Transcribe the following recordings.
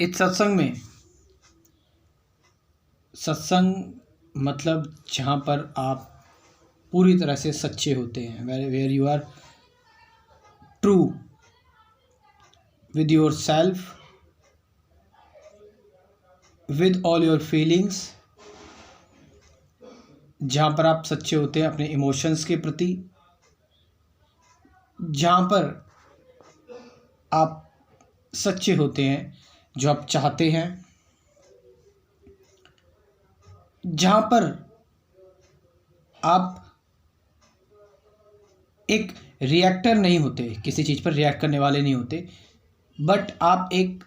इस सत्संग में, सत्संग मतलब जहाँ पर आप पूरी तरह से सच्चे होते हैं, where you are true with yourself, with all your feelings, जहाँ पर आप सच्चे होते हैं अपने इमोशंस के प्रति, जहाँ पर आप सच्चे होते हैं जो आप चाहते हैं, जहाँ पर आप एक रिएक्टर नहीं होते, किसी चीज़ पर रिएक्ट करने वाले नहीं होते, बट आप एक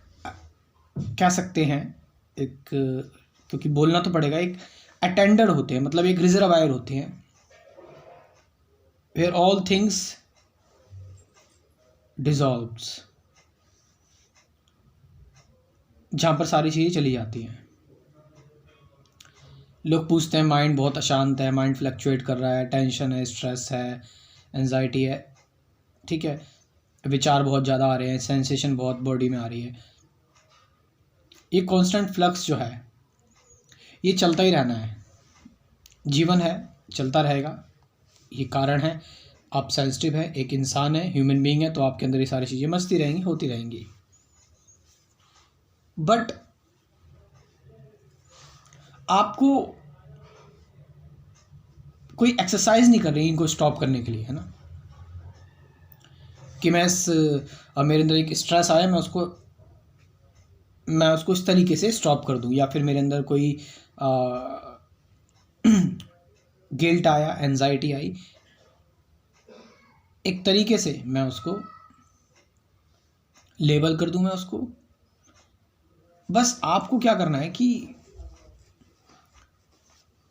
कह सकते हैं एक, क्योंकि बोलना तो पड़ेगा, एक अटेंडर होते हैं, मतलब एक रिजर्वायर होते हैं, वेयर ऑल थिंग्स डिसॉल्व्स, जहाँ पर सारी चीज़ें चली जाती हैं। लोग पूछते हैं माइंड बहुत अशांत है, माइंड फ्लक्चुएट कर रहा है, टेंशन है, स्ट्रेस है, एंजाइटी है, ठीक है, विचार बहुत ज़्यादा आ रहे हैं, सेंसेशन बहुत बॉडी में आ रही है। ये कांस्टेंट फ्लक्स जो है ये चलता ही रहना है, जीवन है, चलता रहेगा। ये कारण है, आप सेंसिटिव है, एक इंसान है, ह्यूमन बीइंग है, तो आपके अंदर ये सारी चीज़ें मस्ती रहेंगी, होती रहेंगी। बट आपको कोई एक्सरसाइज नहीं कर रही इनको स्टॉप करने के लिए, है ना, कि मेरे अंदर एक स्ट्रेस आया, मैं उसको इस तरीके से स्टॉप कर दूं, या फिर मेरे अंदर कोई गिल्ट आया, एंजाइटी आई, एक तरीके से मैं उसको लेबल कर दूं, मैं उसको, बस आपको क्या करना है कि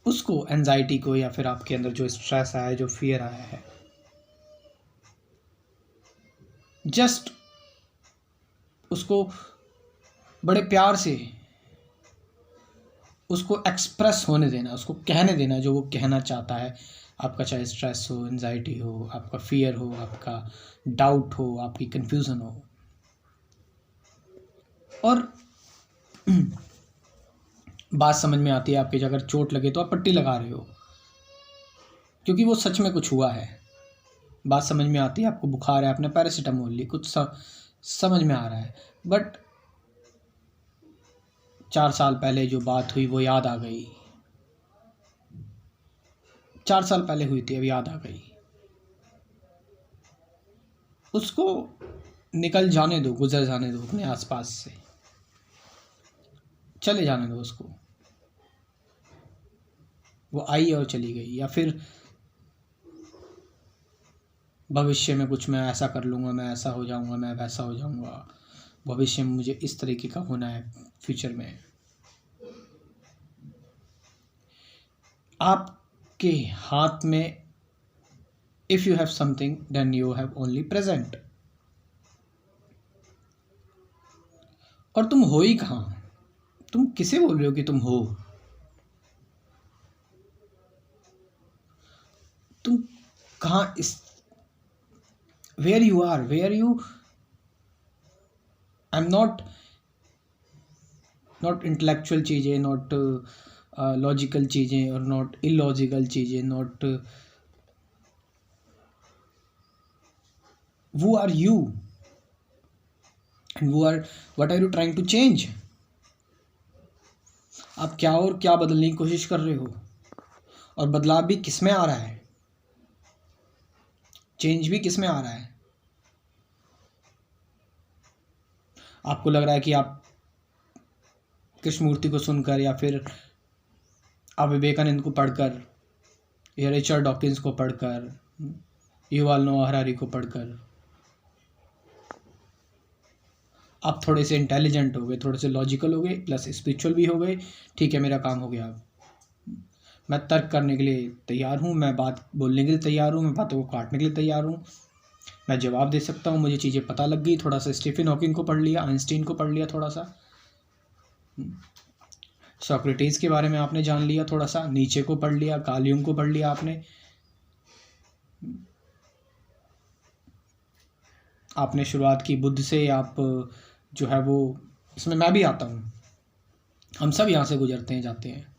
उसको, एंजाइटी को, या फिर आपके अंदर जो स्ट्रेस आया है, जो फियर आया है, जस्ट उसको बड़े प्यार से उसको एक्सप्रेस होने देना, उसको कहने देना जो वो कहना चाहता है। आपका चाहे स्ट्रेस हो, एंजाइटी हो, आपका फियर हो, आपका डाउट हो, आपकी कंफ्यूजन हो, और बात समझ में आती है आपकी, अगर चोट लगे तो आप पट्टी लगा रहे हो क्योंकि वो सच में कुछ हुआ है। बात समझ में आती है, आपको बुखार है, आपने पैरासीटामोल ली, कुछ समझ में आ रहा है, बट 4 साल पहले जो बात हुई वो याद आ गई, 4 साल पहले हुई थी, अब याद आ गई, उसको निकल जाने दो, गुजर जाने दो, अपने आसपास से चले जाने दो उसको, वो आई और चली गई। या फिर भविष्य में कुछ मैं ऐसा कर लूँगा, मैं ऐसा हो जाऊँगा, मैं वैसा हो जाऊँगा, भविष्य में मुझे इस तरीके का होना है, फ्यूचर में। आपके हाथ में, if you have something then you have only present. और तुम हो ही कहाँ, तुम किसे बोल रहे हो कि तुम हो, तुम कहाँ, इस where you are, where you, I am not intellectual चीज़ें, नॉट लॉजिकल चीज़ें, और नॉट इलॉजिकल चीज़ें, not, who are you and what are you trying to change। आप क्या और क्या बदलने की कोशिश कर रहे हो, और बदलाव भी किस में आ रहा है, चेंज भी किस में आ रहा है। आपको लग रहा है कि आप कृष्णमूर्ति को सुनकर, या फिर आप विवेकानंद को पढ़कर, या रिचर्ड डॉकिंस को पढ़कर, युval नोआ हरारी को पढ़कर आप थोड़े से इंटेलिजेंट हो गए, थोड़े से लॉजिकल हो गए, प्लस स्पिरिचुअल भी हो गए। ठीक है, मेरा काम हो गया, मैं तर्क करने के लिए तैयार हूँ, मैं बात बोलने के लिए तैयार हूँ, मैं बातों को काटने के लिए तैयार हूँ, मैं जवाब दे सकता हूँ, मुझे चीज़ें पता लग गई। थोड़ा सा स्टीफन हॉकिंग को पढ़ लिया, आइंस्टीन को पढ़ लिया, थोड़ा सा सोक्रेटिस के बारे में आपने जान लिया, थोड़ा सा नीचे को पढ़ लिया, कार्ल युंग को पढ़ लिया आपने शुरुआत की बुद्ध से, आप जो है वो इसमें मैं भी आता हूँ, हम सब यहाँ से गुजरते हैं, जाते हैं।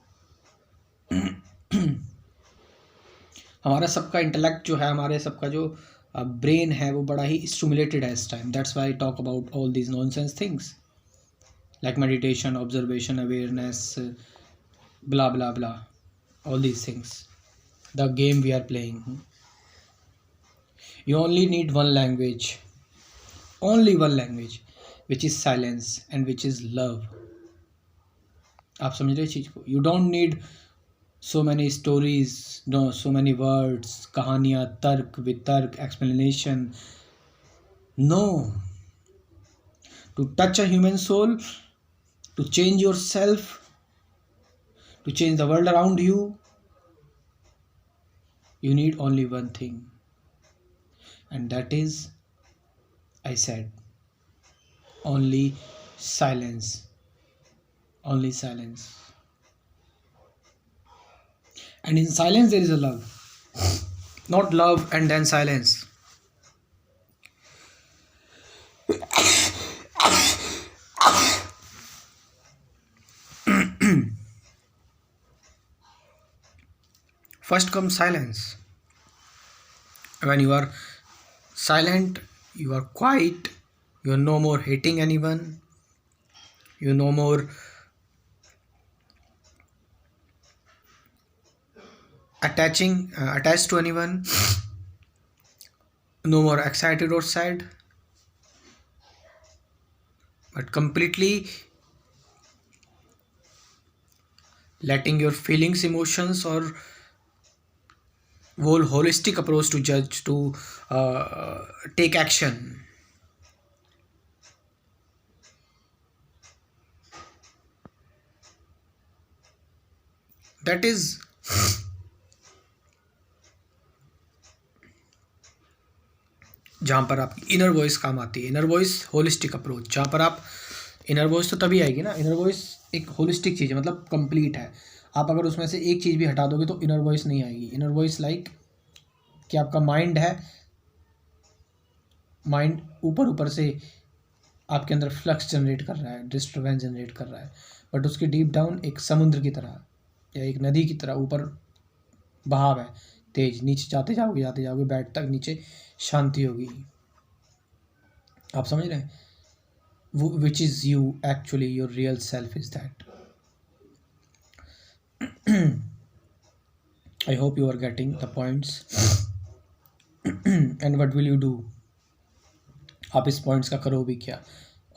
हमारा सबका इंटेलेक्ट जो है, हमारे सबका जो ब्रेन है वो बड़ा ही स्टिमुलेटेड है इस time. That's why I talk about all these nonsense things like meditation, observation, awareness, blah blah blah, all these things, the game we are playing. You only need one language, only one language, which is silence and which is love. आप समझ रहे चीज को? You don't need so many stories, no, so many words, कहानियाँ, तर्क वितर्क, explanation. No, to touch a human soul, to change yourself, to change the world around you, you need only one thing, and that is, I said, only silence. Only silence. And in silence there is a love, not love and then silence. First comes silence. When you are silent, you are quiet, you are no more hating anyone, you are no more attached to anyone, no more excited or sad, but completely letting your feelings, emotions, or whole holistic approach to judge, to take action. That is जहाँ पर आपकी inner voice काम आती है। Inner voice holistic approach, जहाँ पर आप inner voice तो तभी आएगी ना, इनर वॉइस एक होलिस्टिक चीज़ है, मतलब कंप्लीट है। आप अगर उसमें से एक चीज़ भी हटा दोगे तो इनर वॉइस नहीं आएगी। इनर वॉइस लाइक कि आपका माइंड है, माइंड ऊपर ऊपर से आपके अंदर फ्लक्स जनरेट कर रहा है, डिस्टर्बेंस जनरेट कर रहा है, बट उसकी डीप डाउन एक समुद्र की तरह या एक नदी की तरह ऊपर बहाव है तेज, नीचे जाते जाओगे बैठ तक नीचे शांति होगी। आप समझ रहे हैं? वो which is you actually, your real self is that. I hope you are getting the points. And what will you do? आप इस पॉइंट्स का करो भी क्या?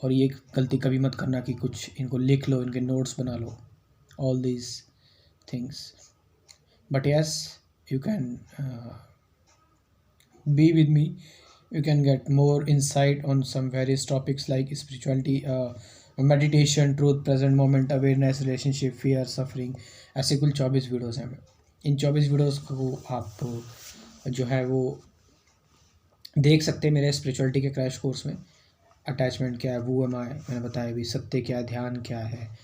और ये गलती कभी मत करना कि कुछ इनको लिख लो, इनके नोट्स बना लो, all these things. But yes, you can be with me. You can get more insight on some various topics like spirituality, meditation, truth, present moment, awareness, relationship, fear, suffering. ऐसे कुल 24 वीडियोस हैं। इन 24 videos को आप जो है वो देख सकते हैं मेरे स्पिरिचुअलिटी के क्रैश कोर्स में। अटैचमेंट क्या है, वो मैंने बताया भी, सत्य क्या है, ध्यान क्या है,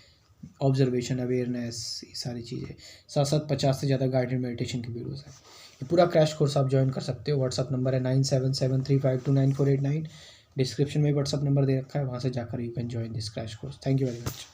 ऑब्जर्वेशन, अवेयरनेस, ये सारी चीज़ें। साथ साथ 50 से ज़्यादा गाइडेड मेडिटेशन की वीडियोस हैं। ये पूरा क्रैश कोर्स आप ज्वाइन कर सकते हो। व्हाट्सअप नंबर है 9773529489। डिस्क्रिप्शन में व्हाट्सअप नंबर दे रखा है, वहाँ से जाकर you can join this crash course. Thank you very much.